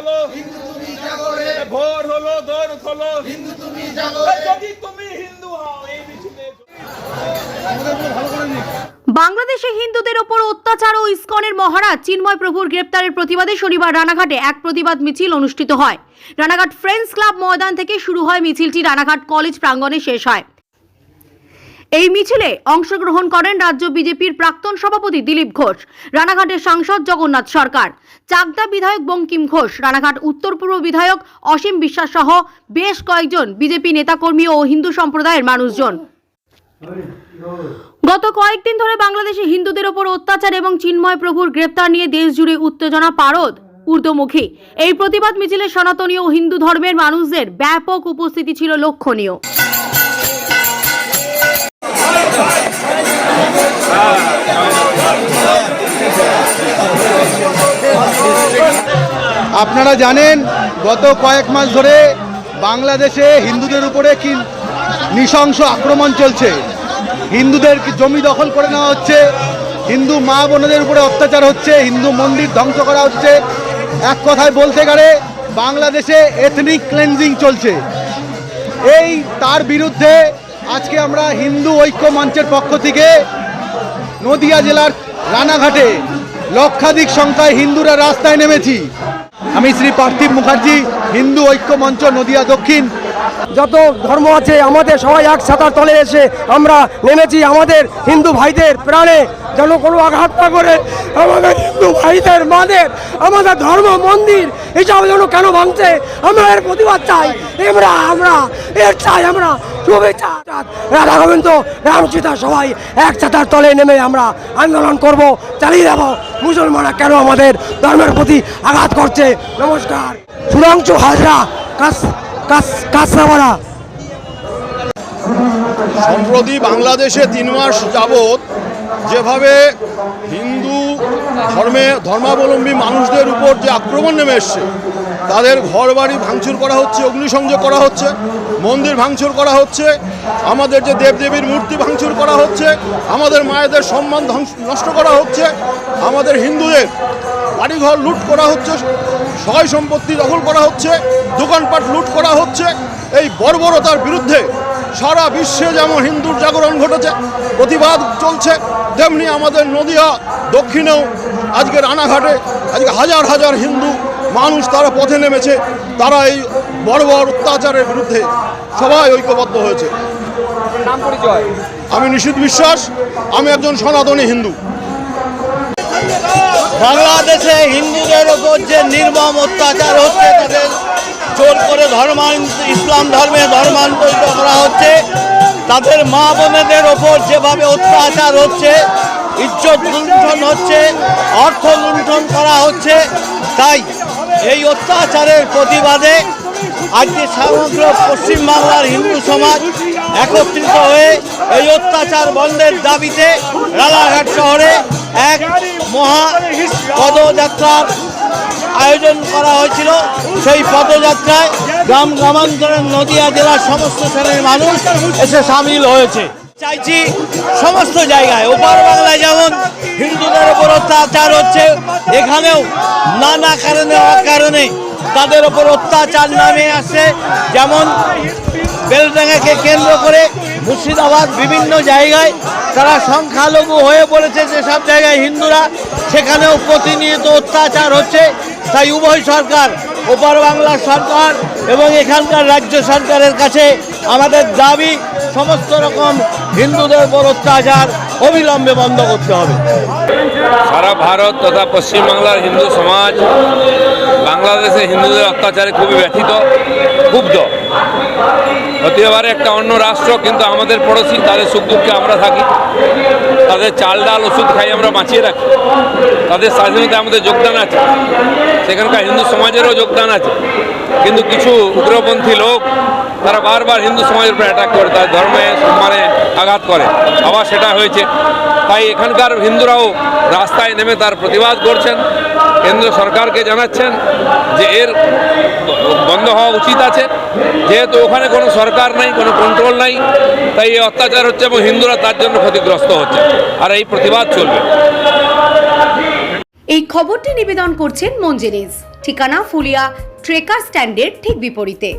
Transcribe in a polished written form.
হলো, ভোর হলো, দৌড় হলো, যদি তুমি হিন্দু হও এই মিছিলে। বাংলাদেশে হিন্দুদের ওপর অত্যাচার ও ইসকনের মহারাজ চিন্ময় প্রভুর গ্রেপ্তারের প্রতিবাদে শনিবার রানাঘাটে এক প্রতিবাদ মিছিল অনুষ্ঠিত হয়। রানাঘাট ফ্রেন্ডস ক্লাব ময়দান থেকে শুরু হয় মিছিলটি রানাঘাট কলেজ প্রাঙ্গণে শেষ হয়। এই মিছিলে অংশগ্রহণ করেন রাজ্য বিজেপির প্রাক্তন সভাপতি দিলীপ ঘোষ, রানাঘাটের সাংসদ জগন্নাথ সরকার, চাকদা বিধায়ক বঙ্কিম ঘোষ, রানাঘাট উত্তর পূর্ব বিধায়ক অসীম বিশ্বাস সহ বেশ কয়েকজন বিজেপি নেতাকর্মী ও হিন্দু সম্প্রদায়ের মানুষজন। গত কয়েকদিন ধরে বাংলাদেশে হিন্দুদের ওপর অত্যাচার এবং চিন্ময় প্রভুর গ্রেপ্তার নিয়ে দেশ জুড়ে উত্তেজনা পারদ ঊর্ধ্বমুখী। এই প্রতিবাদ মিছিলে সনাতনী ও হিন্দু ধর্মের মানুষদের ব্যাপক উপস্থিতি ছিল লক্ষণীয়। আপনারা জানেন গত কয়েক মাস ধরে বাংলাদেশে হিন্দুদের উপরে কি নৃশংস আক্রমণ চলছে। হিন্দুদের জমি দখল করে নেওয়া হচ্ছে, হিন্দু মা বোনদের উপরে অত্যাচার হচ্ছে, হিন্দু মন্দির ধ্বংস করা হচ্ছে। এক কথায় বলতে গেলে বাংলাদেশে এথনিক ক্লেনজিং চলছে। তার বিরুদ্ধে আজকে আমরা হিন্দু ঐক্য মঞ্চের পক্ষ থেকে নদিয়া জেলার রানাঘাটে লক্ষাধিক সংখ্যায় হিন্দুরা রাস্তায় নেমেছি। আমি শ্রী পার্থিব মুখার্জি, হিন্দু ঐক্য মঞ্চ নদিয়া দক্ষিণ। যত ধর্ম আছে আমাদের সবাই এক ছাতার তলে এসে আমরা নেমেছি আমাদের হিন্দু ভাইদের প্রাণে যেন কোনো আঘাত না করে, আমাদের হিন্দু ভাইদের মাদের আমাদের ধর্ম মন্দির এসব যেন কেন ভাঙছে, আমরা এর প্রতিবাদ চাই। আমরা এর চাই, আমরা শুভেচ্ছা রাধা গোবিন্দ রামসীতা সবাই এক ছাতার তলে নেমে আমরা আন্দোলন করব, চালিয়ে যাব। মুসলমানরা কেন আমাদের ধর্মের প্রতি আঘাত করছে। নমস্কার, সুরাংশু হাজরা, কাঁচরাপাড়া। সম্প্রতি বাংলাদেশে 3 মাস যাবৎ যেভাবে হিন্দু ধর্মাবলম্বী মানুষদের উপর যে আক্রমণ নেমে এসছে, তাদের ঘরবাড়ি ভাঙচুর করা হচ্ছে, অগ্নিসংযোগ করা হচ্ছে, মন্দির ভাঙচুর করা হচ্ছে, আমাদের যে দেবদেবীর মূর্তি ভাঙচুর করা হচ্ছে, আমাদের মায়েদের সম্মান নষ্ট করা হচ্ছে, আমাদের হিন্দুদের বাড়িঘর লুট করা হচ্ছে, সয় সম্পত্তি দখল করা হচ্ছে, দোকানপাট লুট করা হচ্ছে। এই বর্বরতার বিরুদ্ধে সারা বিশ্বে যেমন হিন্দুর জাগরণ ঘটেছে, প্রতিবাদ চলছে, তেমনি আমাদের নদিয়া দক্ষিণেও আজকে রানাঘাটে আজকে হাজার হাজার হিন্দু মানুষ তারা পথে নেমেছে। তারা এই বর্বর অত্যাচারের বিরুদ্ধে সবাই ঐক্যবদ্ধ হয়েছে। নাম পরিচয়? আমি নিশীথ বিশ্বাস, আমি একজন সনাতনী হিন্দু। বাংলাদেশে হিন্দুদের ওপর যে নির্মম অত্যাচার হচ্ছে, তাদের জোর করে ইসলাম ধর্মে ধর্মান্তরিত করা হচ্ছে, তাদের মা বোনেদের ওপর যেভাবে অত্যাচার হচ্ছে, ইজ্জত লুণ্ঠন হচ্ছে, অর্থ লুণ্ঠন করা হচ্ছে, তাই এই অত্যাচারের প্রতিবাদে আজকে সমগ্র পশ্চিমবাংলার হিন্দু সমাজ একত্রিত হয়ে এই অত্যাচার বন্ধের দাবিতে রানাঘাট শহরে এক মহা পদযাত্রার আয়োজন করা হয়েছিল। সেই পদযাত্রায় গ্রামান্তরের নদিয়া জেলার সমস্ত শ্রেণীর মানুষ এসে সামিল হয়েছে। চাইছি সমস্ত জায়গায়, ওপার বাংলায় যেমন হিন্দুদের উপর অত্যাচার হচ্ছে, এখানেও নানা কারণে অকারণে তাদের ওপর অত্যাচার নামে আসছে। যেমন বেলডাঙ্গাকে কেন্দ্র করে মুর্শিদাবাদ বিভিন্ন জায়গায় তারা সংখ্যালঘু হয়ে পড়েছে, যেসব জায়গায় হিন্দুরা, সেখানেও প্রতিনিয়ত অত্যাচার হচ্ছে। তাই উভয় সরকার, ওপার বাংলার সরকার এবং এখানকার রাজ্য সরকারের কাছে আমাদের দাবি, সমস্ত রকম হিন্দুদের উপর অত্যাচার অবিলম্বে বন্ধ করতে হবে। সারা ভারত তথা পশ্চিমবাংলার হিন্দু সমাজ বাংলাদেশে হিন্দুদের অত্যাচারে খুবই ব্যথিত, ক্ষুব্ধ। হতে পারে একটা অন্য রাষ্ট্র, কিন্তু আমাদের পড়োশি, তাদের সুখ দুঃখে আমরা থাকি, তাদের চাল ডাল ওষুধ খাই আমরা বাঁচিয়ে রাখি, তাদের স্বাধীনতায় আমাদের যোগদান আছে, সেখানকার হিন্দু সমাজেরও যোগদান আছে। কিন্তু কিছু উগ্রপন্থী লোক তারা বারবার হিন্দু সমাজের উপর অ্যাটাক করে, তার ধর্মে সম্মানে আঘাত করে। আবার সেটা হয়েছে, তাই এখানকার হিন্দুরাও রাস্তায় নেমে তার প্রতিবাদ করছেন, কেন্দ্র সরকারকে জানাচ্ছেন যে এর বন্ধ হওয়া উচিত আছে। যেহেতু ওখানে কোনো সরকার নাই, কোনো কন্ট্রোল নাই, তাই এই অত্যাচার হচ্ছে এবং হিন্দুরা তার জন্য ক্ষতিগ্রস্ত হচ্ছে, আর এই প্রতিবাদ চলবে। এই খবরটি নিবেদন করছেন মঞ্জেরিজ, ঠিকানা ফুলিয়া ট্রেকার স্ট্যান্ডের ঠিক বিপরীতে।